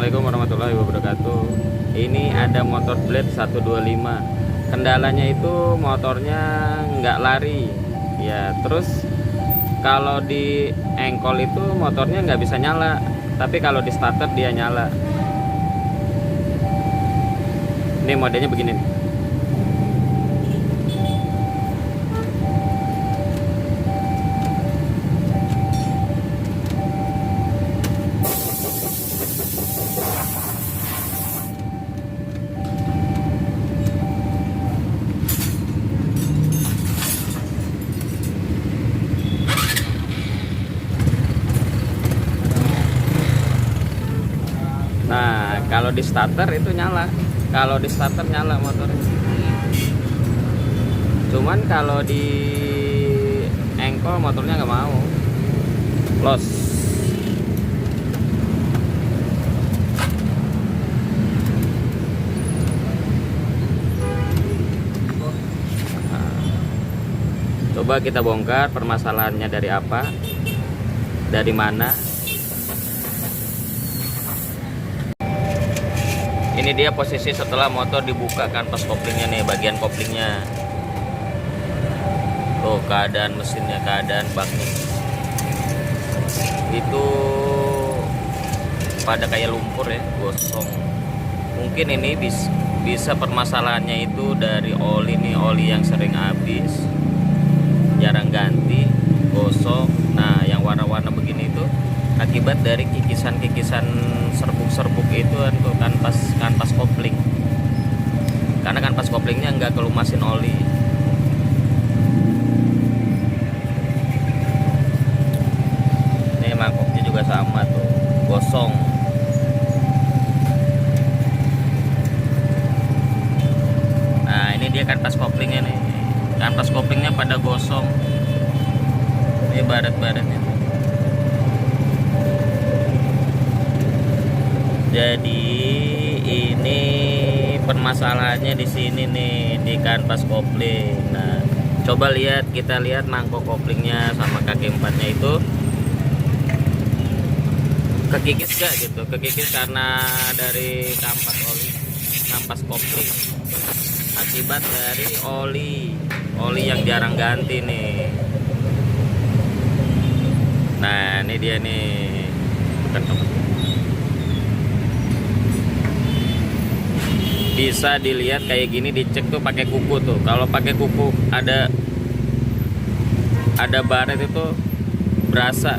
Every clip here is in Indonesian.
Assalamualaikum warahmatullahi wabarakatuh. Ini ada motor Blade 125. Kendalanya itu motornya nggak lari ya. Terus kalau di engkol itu motornya nggak bisa nyala, tapi kalau di starter dia nyala. Ini modenya begini nih. Nah, kalau di starter itu nyala. Kalau di starter nyala motornya. Cuman kalau di engkol motornya nggak mau. Los. Nah, coba kita bongkar permasalahannya dari apa? Dari mana? Ini dia posisi setelah motor dibuka kan, pas koplingnya nih, bagian koplingnya. Tuh keadaan mesinnya, keadaan baknya. Itu pada kayak lumpur ya, gosong. Mungkin ini bisa permasalahannya itu dari oli nih, oli yang sering habis, jarang ganti, gosong. Nah, yang warna-warna begini itu akibat dari kikisan-kikisan serbuk-serbuk itu untuk kanvas kopling, karena kanvas koplingnya nggak kelumasin oli. Ini mangkoknya juga sama tuh, gosong. Nah, ini dia kanvas koplingnya nih, kanvas koplingnya pada gosong. Ini baret-baretnya. Jadi ini permasalahannya di sini nih, di kanvas kopling. Nah, coba kita lihat mangkok koplingnya sama kaki empatnya itu kekikis gak gitu, kekikis karena dari kampas kopling, akibat dari oli yang jarang ganti nih. Nah, ini dia nih. Bisa dilihat kayak gini, dicek tuh pakai kuku tuh. Kalau pakai kuku ada baret itu berasa.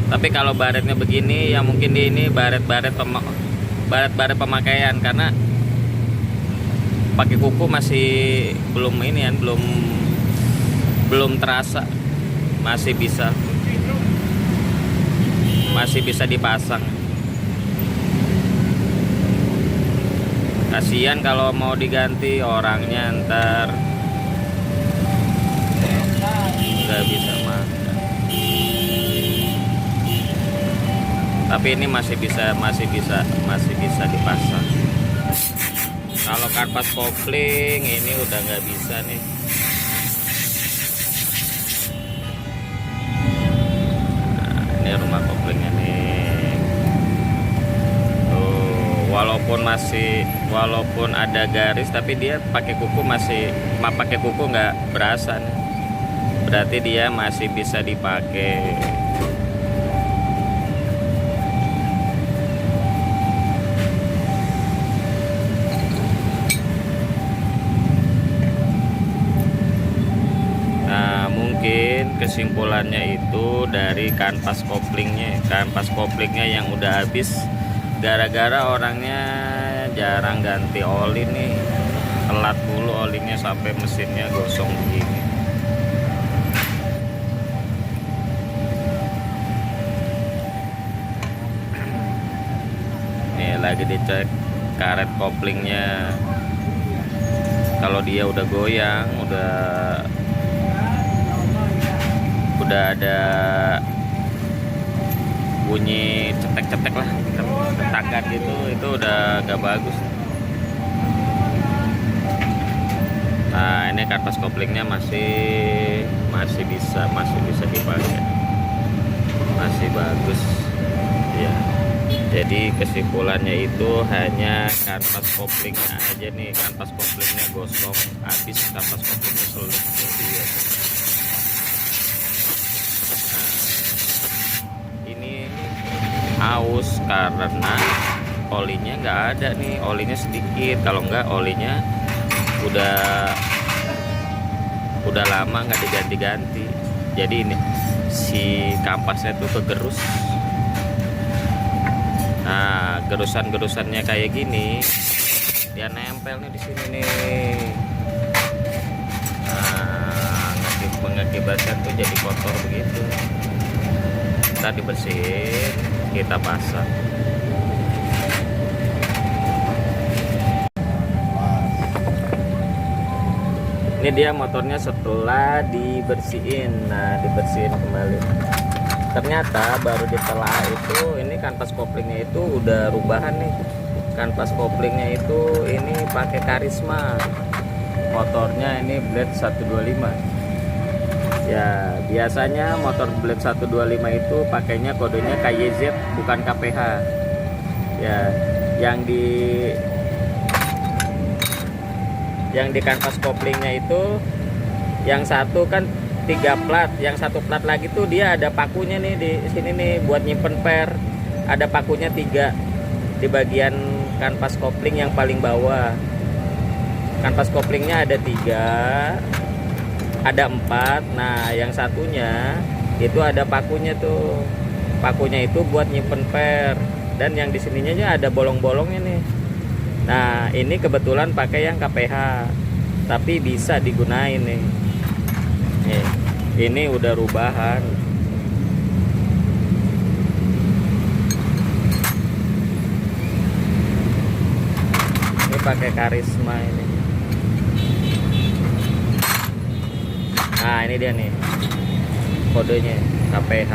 Tapi kalau baretnya begini ya mungkin ini baret-baret pemakaian, karena pakai kuku masih belum ini kan, belum terasa, masih bisa dipasang. Kasihan kalau mau diganti orangnya ntar nggak bisa makan. Tapi ini masih bisa dipasang. Kalau kanvas kopling ini udah nggak bisa nih. Nah, ini rumah koplingnya nih. Walaupun ada garis, tapi dia pakai kuku nggak berasa nih. Berarti dia masih bisa dipakai. Nah, mungkin kesimpulannya itu dari kanvas koplingnya yang udah habis, gara-gara orangnya jarang ganti oli nih, telat dulu olinya sampai mesinnya gosong begini. Nih lagi dicek karet koplingnya. Kalau dia udah goyang, udah ada bunyi cetek-cetek lah, cetakan gitu, itu udah gak bagus. Nah, ini kanvas koplingnya masih bisa dipakai, masih bagus ya. Jadi kesimpulannya itu hanya kanvas koplingnya aja nih, kanvas koplingnya gosong, habis kanvas koplingnya selip. Nah, ini aus karena olinya nggak ada nih, olinya sedikit. Kalau nggak olinya udah lama nggak diganti-ganti. Jadi ini si kampasnya tuh kegerus. Nah, gerusan-gerusannya kayak gini, dia nempel nih di sini nih. Nah, mengakibatkan tuh jadi kotor begitu. Kita dibersihin, kita pasang. Ini dia motornya setelah dibersihin. Nah, dibersihin kembali. Ternyata baru ditelaah itu ini kanvas koplingnya itu udah rubahan nih. Kanvas koplingnya itu ini pakai Karisma. Motornya ini blade 125. Ya, biasanya motor blade 125 itu pakainya kodenya KYZ bukan KPH. Ya, yang di kanvas koplingnya itu yang satu kan 3 plat, yang satu plat lagi tuh dia ada pakunya nih di sini nih buat nyimpen per. Ada pakunya 3 di bagian kanvas kopling yang paling bawah. Kanvas koplingnya ada 3, ada 4. Nah, yang satunya itu ada pakunya tuh. Pakunya itu buat nyimpen per. Dan yang di sininya ada bolong-bolongnya nih. Nah, ini kebetulan pakai yang KPH, tapi bisa digunain nih. Ini udah rubahan. Ini pakai Karisma ini. Nah, ini dia nih kodenya KPH.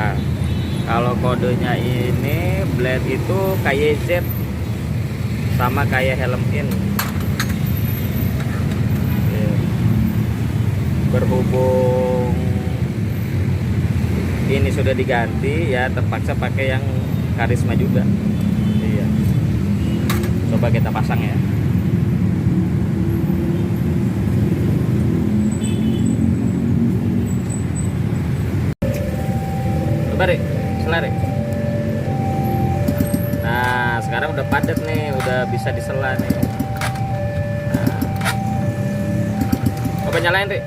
Kalau kodenya ini blade itu KYZ, sama kayak helm in. Berhubung ini sudah diganti, ya terpaksa pakai yang Karisma juga. Iya. Coba kita pasang ya. Coba Rik, selari. Nah, sekarang udah padat nih, udah bisa disela nih. Nah. Coba nyalain Rik.